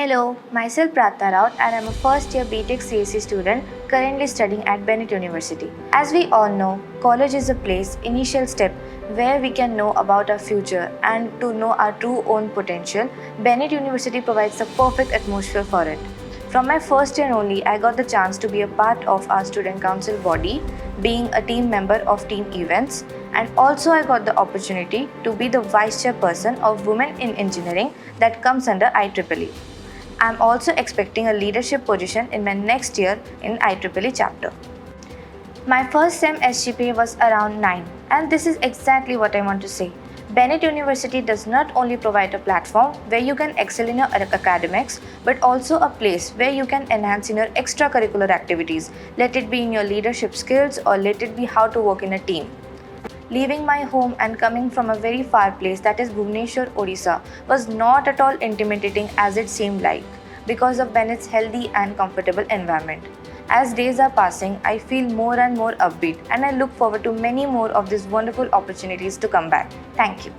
Hello, myself Prarthana Rout and I'm a first year B.techCSE student currently studying at Bennett University. As we all know, college is a place, initial step where we can know about our future and to know our true own potential. Bennett University provides the perfect atmosphere for it. From my first year only, I got the chance to be a part of our student council body, being a team member of team events, and also I got the opportunity to be the Vice-chairperson of Women in Engineering that comes under IEEE. I'm also expecting a leadership position in my next year in IEEE Chapter. My first SEM SGPA was around 9, and this is exactly what I want to say. Bennett University does not only provide a platform where you can excel in your academics, but also a place where you can enhance in your extracurricular activities, let it be in your leadership skills or let it be how to work in a team. Leaving my home and coming from a very far place, that is Bhubaneswar, Odisha, was not at all intimidating as it seemed like because of Bennett's healthy and comfortable environment. As days are passing, I feel more and more upbeat and I look forward to many more of these wonderful opportunities to come back. Thank you.